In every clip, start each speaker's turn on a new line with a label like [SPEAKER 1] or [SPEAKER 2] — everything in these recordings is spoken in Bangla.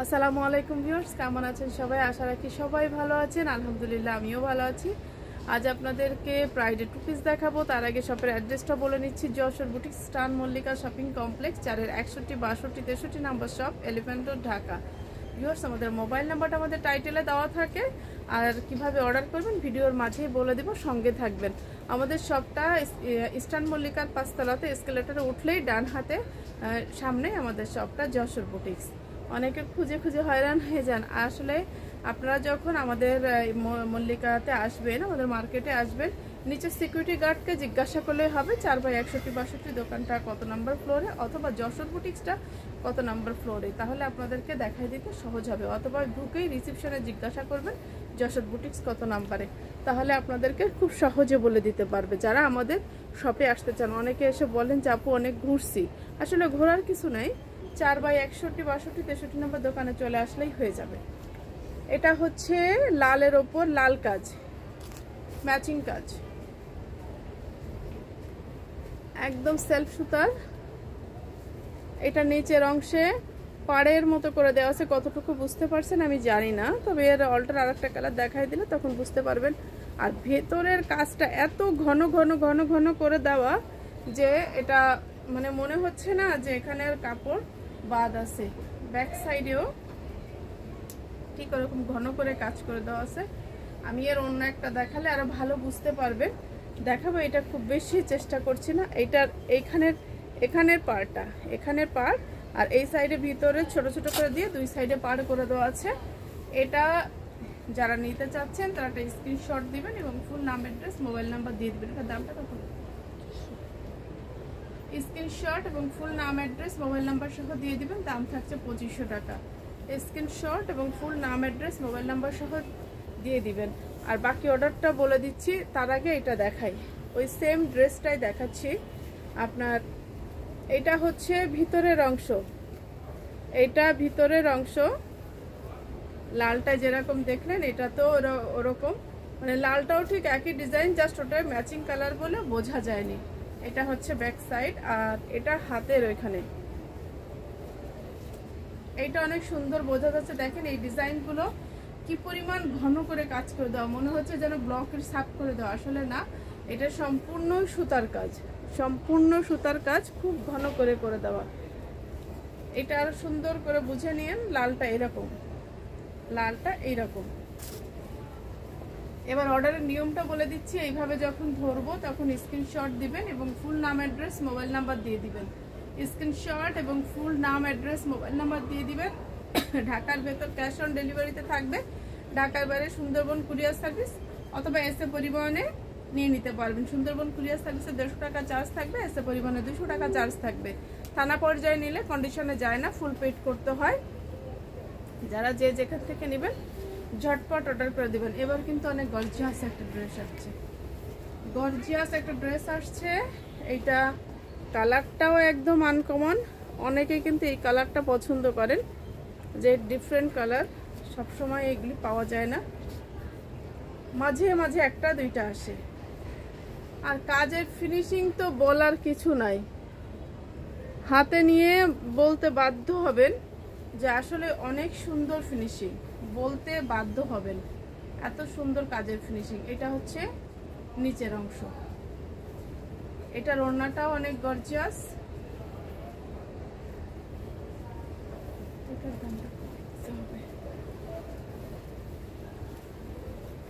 [SPEAKER 1] আসসালামু আলাইকুম ভিউয়ার্স, কেমন আছেন সবাই? আশা রাখি সবাই ভালো আছেন। আলহামদুলিল্লাহ আমিও ভালো আছি। আজ আপনাদেরকে প্রাইডে টু পিস দেখাবো। তার আগে শপের অ্যাড্রেসটা বলে নিচ্ছি। যশোর বুটিক স্টান মল্লিকা শপিং কমপ্লেক্স 4-এর 61, 62, 63 number shop, elephant road, Dhaka. Viewers, আমাদের মোবাইল নাম্বারটা আমাদের টাইটেলে দেওয়া থাকে, আর কিভাবে অর্ডার করবেন ভিডিওর মাঝেই বলে দেব, সঙ্গে থাকবেন। আমাদের শপটা স্টান মল্লিকার 5 তলাতে, এসকেলেটরে উঠলেই ডান হাতে সামনে আমাদের শপটা, যশোর বুটিক্স। অনেকে খুঁজে খুঁজে হয়রান হয়ে যান। আসলে আপনারা যখন আমাদের মল্লিকাতে আসবেন, আমাদের মার্কেটে আসবেন, নিচে সিকিউরিটি গার্ডকে জিজ্ঞাসা করলে হবে 4/61, 62 দোকানটা কত নাম্বার ফ্লোরে, অথবা যশোর বুটিক্সটা কত নাম্বার ফ্লোরে। তাহলে আপনাদেরকে দেখাই দিতে সহজ হবে। অথবা ঢুকেই রিসেপশনে জিজ্ঞাসা করবেন যশোর বুটিক্স কত নাম্বারে, তাহলে আপনাদেরকে খুব সহজে বলে দিতে পারবে যারা আমাদের শপে আসতে চান। অনেকে এসে বলেন যে আপু অনেক ঘুরছি। আসলে ঘোরার কিছু নাই, 4/61, 62, 63 নম্বর দোকানে চলে আসলেই হয়ে যাবে। এটা হচ্ছে লালের ওপর লাল কাজ, ম্যাচিং কাজ, একদম সেলফ সুতার। এটা নিচের অংশে পাড়ের মতো করে দেওয়া আছে, কতটুকু বুঝতে পারছেন আমি জানি না, তবে এর অল্টার আরেকটা কালার দেখাই দিলে তখন বুঝতে পারবেন। আর ভেতরের কাজটা এত ঘন ঘন ঘন ঘন করে দেওয়া যে এটা মানে মনে হচ্ছে না যে এখানের কাপড় বাদ আছে। ব্যাক সাইডেও ঠিক ওরকম ঘন করে কাজ করে দেওয়া আছে। আমি এর অন্য একটা দেখালে আরো ভালো বুঝতে পারবে, দেখাবো। এটা খুব বেশি চেষ্টা করছি না। এইটার এখানের পাড়টা, এখানের পাড়, আর এই সাইডে ভিতরে ছোট ছোট করে দিয়ে দুই সাইডে পাড় করে দেওয়া আছে। এটা যারা নিতে চাচ্ছেন তারা একটা স্ক্রিনশট দিবেন এবং ফুল নাম, অ্যাড্রেস, মোবাইল নাম্বার দিয়ে দিবেন। এটার দামটা কত? স্ক্রিনশট এবং ফুল নাম, অ্যাড্রেস, মোবাইল নাম্বার সহ দিয়ে দিবেন। দাম থাকছে 2500 টাকা। স্ক্রিনশট এবং ফুল নাম, অ্যাড্রেস, মোবাইল নাম্বার সহ দিয়ে দিবেন। আর বাকি অর্ডারটা বলে দিচ্ছি, তার আগে এটা দেখাই। ওই সেম ড্রেসটাই দেখাচ্ছি আপনার। এটা হচ্ছে ভিতরের অংশ, এটা ভিতরের অংশ। লালটা যেরকম দেখলেন এটা তো ওরকম, মানে লালটাও ঠিক একই ডিজাইন, জাস্ট ওটা ম্যাচিং কালার বলে বোঝা যায়নি। এটা হচ্ছে ব্যাক সাইড, আর এটা হাতের ওইখানে। এইটা অনেক সুন্দর বোঝা যাচ্ছে। দেখেন এই ডিজাইনগুলো কি পরিমাণ ঘন করে কাজ করে দেওয়া, মনে হচ্ছে যেন ব্লকের সাপ করে দেওয়া। আসলে না, এটা সম্পূর্ণ সুতার কাজ, সম্পূর্ণ সুতার কাজ, খুব ঘন করে করে দেওয়া। এটা আরো সুন্দর করে বুঝে নিয়েন। লালটা এরকম, লালটা এইরকম। এবার অর্ডারের নিয়মটা বলে দিচ্ছি। এইভাবে যখন ধরবো তখন স্ক্রিনশট দিবেন এবং ফুল নাম, অ্যাড্রেস, মোবাইল নাম্বার দিয়ে দিবেন। স্ক্রিনশট এবং ফুল নাম, অ্যাড্রেস, মোবাইল নাম্বার দিয়ে দিবেন। ঢাকার ভেতর ক্যাশ অন ডেলিভারিতে থাকবে। ঢাকার বাইরে সুন্দরবন কুরিয়ার সার্ভিস অথবা এসএ পরিবহনে নিয়ে নিতে পারবেন। সুন্দরবন কুরিয়ার সার্ভিসে 150 টাকা চার্জ থাকবে, এসএ পরিবহনে 200 টাকা চার্জ থাকবে। থানা পর্যায়ে নিলে কন্ডিশনে যায় না, ফুল পেড করতে হয়। যারা যে যেখান থেকে নেবেন ঝটপট অর্ডার করে দিবেন। এবার কিন্তু অনেক গর্জিয়াস একটা ড্রেস আসছে, গর্জিয়াস একটা ড্রেস আসছে। এইটা কালারটাও একদম আনকমন। অনেকে কিন্তু এই কালারটা পছন্দ করেন, যে ডিফারেন্ট কালার, সবসময় এগুলি পাওয়া যায় না, মাঝে মাঝে একটা দুইটা আসে। আর কাজের ফিনিশিং তো বলার কিছু নাই, হাতে নিয়ে বলতে বাধ্য হবেন যে আসলে অনেক সুন্দর ফিনিশিং, বলতে বাধ্য হবেন, এত সুন্দর কাজের ফিনিশিং। এটা হচ্ছে নিচের অংশ, এটার ওড়নাটাও অনেক গর্জিয়াস।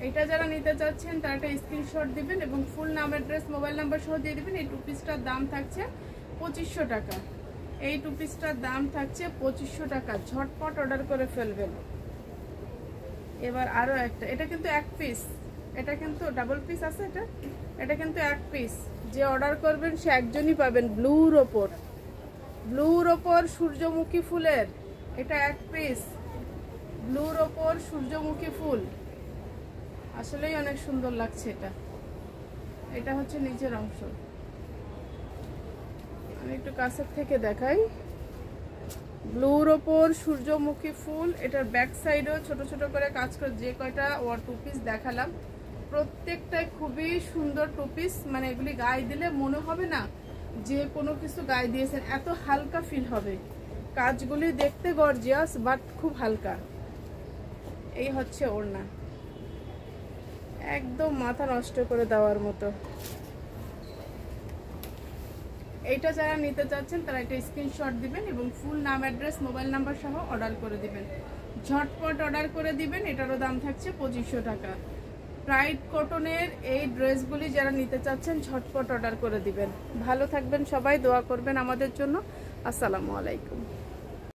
[SPEAKER 1] এটা যারা নিতে চাচ্ছেন তারা একটা স্ক্রিনশট দিবেন এবং ফুল নাম, অ্যাড্রেস, মোবাইল নাম্বার সহ দিয়ে দিবেন। এই টু পিসটার দাম থাকছে 2500 টাকা। এই টু পিসটার দাম থাকছে 2500 টাকা। ঝটপট অর্ডার করে ফেলবেন। এবার আরো একটা, এটা কিন্তু এক পিস, এটা কিন্তু ডাবল পিস আছে। এটা কিন্তু এক পিস। যে অর্ডার করবেন সে একজনই পাবেন। ব্লুর ওপর, ব্লুর ওপর সূর্যমুখী ফুলের, এটা এক পিস। ব্লুর ওপর সূর্যমুখী ফুল, আসলেই অনেক সুন্দর লাগছে। এটা হচ্ছে নিচের অংশ। আমি একটু কাছের থেকে দেখাই। ব্লুর ওপর সূর্যমুখী ফুল, এটার ব্যাক সাইডেও ছোট ছোট করে কাজ করে। যে কয়টা টু পিস দেখালাম প্রত্যেকটাই খুবই সুন্দর টু পিস। মানে এগুলি গায়ে দিলে মনে হবে না যে কোনো কিছু গায়ে দিয়েছেন, এত হালকা ফিল হবে। কাজগুলি দেখতে গর্জিয়াস বাট খুব হালকা। এই হচ্ছে ওড়না, একদম মাথা নষ্ট করে দেওয়ার মতো। এইটা যারা নিতে চাচ্ছেন তারা একটা স্ক্রিনশট দিবেন এবং ফুল নাম, অ্যাড্রেস, মোবাইল নাম্বার সহ অর্ডার করে দিবেন। ঝটপট অর্ডার করে দিবেন। এটারও দাম থাকছে 2500 টাকা। প্রাইড কটনের এই ড্রেসগুলি যারা নিতে চাচ্ছেন ঝটপট অর্ডার করে দিবেন। ভালো থাকবেন সবাই, দোয়া করবেন আমাদের জন্য। আসসালামু আলাইকুম।